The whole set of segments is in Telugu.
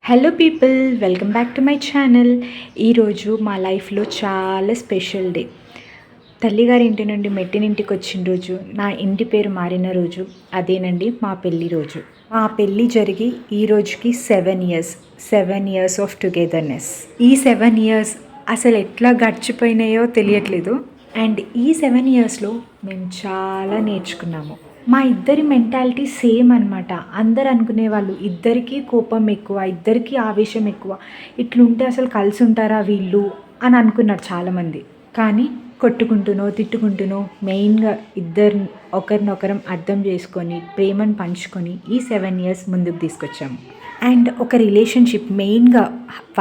Hello people, welcome back to my channel. ఈరోజు మా లైఫ్లో చాలా స్పెషల్ డే. తల్లిగారి ఇంటి నుండి మెట్టినింటికి వచ్చిన రోజు, నా ఇంటి పేరు మారిన రోజు, అదేనండి మా పెళ్ళి రోజు. మా పెళ్ళి జరిగి ఈ రోజుకి 7 ఇయర్స్ ఆఫ్ టుగెదర్నెస్. ఈ 7 ఇయర్స్ అసలు ఎట్లా గడిచిపోయినాయో తెలియట్లేదు. అండ్ ఈ 7 ఇయర్స్లో మేము చాలా నేర్చుకున్నాము. మా ఇద్దరి మెంటాలిటీ సేమ్ అనమాట. అందరు అనుకునేవాళ్ళు ఇద్దరికీ కోపం ఎక్కువ, ఇద్దరికీ ఆవేశం ఎక్కువ, ఇట్లుంటే అసలు కలిసి ఉంటారా వీళ్ళు అని అనుకున్నారు చాలామంది. కానీ కొట్టుకుంటూనో తిట్టుకుంటూనో మెయిన్గా ఇద్దరు ఒకరినొకరం అర్థం చేసుకొని ప్రేమను పంచుకొని ఈ 7 ఇయర్స్ ముందుకు తీసుకొచ్చాము. అండ్ ఒక రిలేషన్షిప్ మెయిన్గా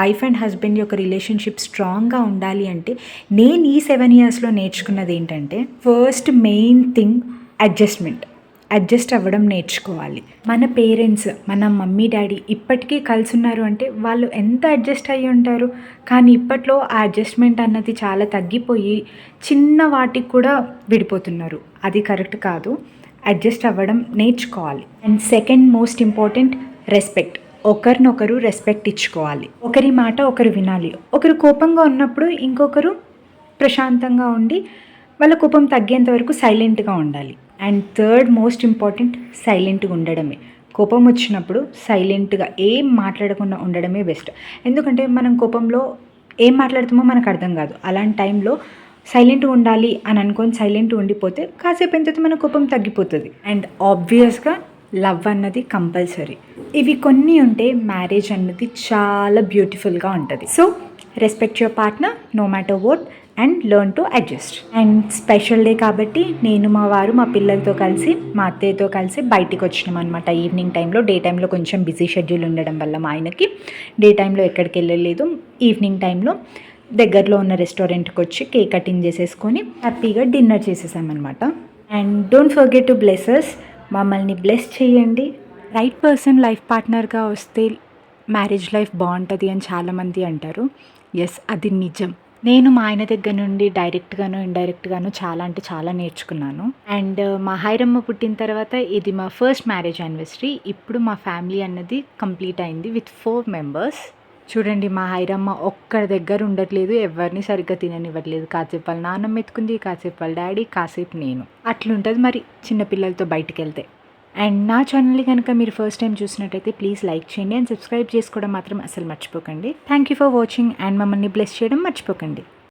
వైఫ్ అండ్ హస్బెండ్ యొక్క రిలేషన్షిప్ స్ట్రాంగ్గా ఉండాలి అంటే నేను ఈ 7 ఇయర్స్లో నేర్చుకున్నది ఏంటంటే, ఫస్ట్ మెయిన్ థింగ్ అడ్జస్ట్ అవ్వడం నేర్చుకోవాలి. మన పేరెంట్స్, మన మమ్మీ డాడీ ఇప్పటికీ కలిసి ఉన్నారు అంటే వాళ్ళు ఎంత అడ్జస్ట్ అయ్యి ఉంటారు. కానీ ఇప్పట్లో ఆ అడ్జస్ట్మెంట్ అన్నది చాలా తగ్గిపోయి చిన్న వాటికి కూడా విడిపోతున్నారు. అది కరెక్ట్ కాదు. అడ్జస్ట్ అవ్వడం నేర్చుకోవాలి. And second most important, respect. ఒకరినొకరు రెస్పెక్ట్ ఇచ్చుకోవాలి. ఒకరి మాట ఒకరు వినాలి. ఒకరు కోపంగా ఉన్నప్పుడు ఇంకొకరు ప్రశాంతంగా ఉండి వాళ్ళ కోపం తగ్గేంత వరకు సైలెంట్గా ఉండాలి. అండ్ థర్డ్ మోస్ట్ ఇంపార్టెంట్, సైలెంట్గా ఉండడమే. కోపం వచ్చినప్పుడు సైలెంట్గా ఏం మాట్లాడకుండా ఉండడమే బెస్ట్. ఎందుకంటే మనం కోపంలో ఏం మాట్లాడుతామో మనకు అర్థం కాదు. అలాంటి టైంలో సైలెంట్గా ఉండాలి అని అనుకొని సైలెంట్గా ఉండిపోతే కాసేపు ఎంత మన కోపం తగ్గిపోతుంది. అండ్ ఆబ్వియస్గా లవ్ అన్నది కంపల్సరీ. ఇవి కొన్ని ఉంటే మ్యారేజ్ అన్నది చాలా బ్యూటిఫుల్గా ఉంటుంది. So respect your partner no matter what and learn to adjust. And special day కాబట్టి నేను, మా వారు, మా పిల్లలతో కలిసి, మా అత్తయ్యతో కలిసి బయటికి వచ్చినాం అనమాట ఈవినింగ్ టైంలో. డే టైంలో కొంచెం బిజీ షెడ్యూల్ ఉండడం వల్ల మా ఆయనకి డే టైంలో ఎక్కడికి వెళ్ళలేదు. ఈవినింగ్ టైంలో దగ్గరలో ఉన్న రెస్టారెంట్కి వచ్చి కేక్ కటింగ్ చేసేసుకొని హ్యాపీగా డిన్నర్ చేసేసామన్నమాట. And don't forget to bless us. మమ్మల్ని బ్లెస్ చేయండి. రైట్ పర్సన్ లైఫ్ పార్ట్నర్గా వస్తే మ్యారేజ్ లైఫ్ బాగుంటుంది అని చాలామంది అంటారు. ఎస్, అది నిజం. నేను మా ఆయన దగ్గర నుండి డైరెక్ట్గాను ఇండైరెక్ట్గాను చాలా అంటే చాలా నేర్చుకున్నాను. అండ్ మా హైరమ్మ పుట్టిన తర్వాత ఇది మా ఫస్ట్ మ్యారేజ్ యానివర్సరీ. ఇప్పుడు మా ఫ్యామిలీ అన్నది కంప్లీట్ అయింది విత్ 4 members. చూడండి, మా హైరమ్మ ఒక్కరి దగ్గర ఉండట్లేదు, ఎవరిని సరిగ్గా తిననివ్వట్లేదు. కాసేపు వాళ్ళ నాన్నమ్మ ఎత్తుకుంది, కాసేపు వాళ్ళ డాడీ, కాసేపు నేను. అట్లుంటుంది మరి చిన్నపిల్లలతో బయటికి వెళ్తే. అండ్ నా ఛానల్ని కనుక మీరు ఫస్ట్ టైం చూసినట్టయితే ప్లీజ్ లైక్ చేయండి అండ్ సబ్స్క్రైబ్ చేసుకోవడం మాత్రం అసలు మర్చిపోకండి. Thank you for watching. And మమ్మల్ని బ్లెస్ చేయడం మర్చిపోకండి.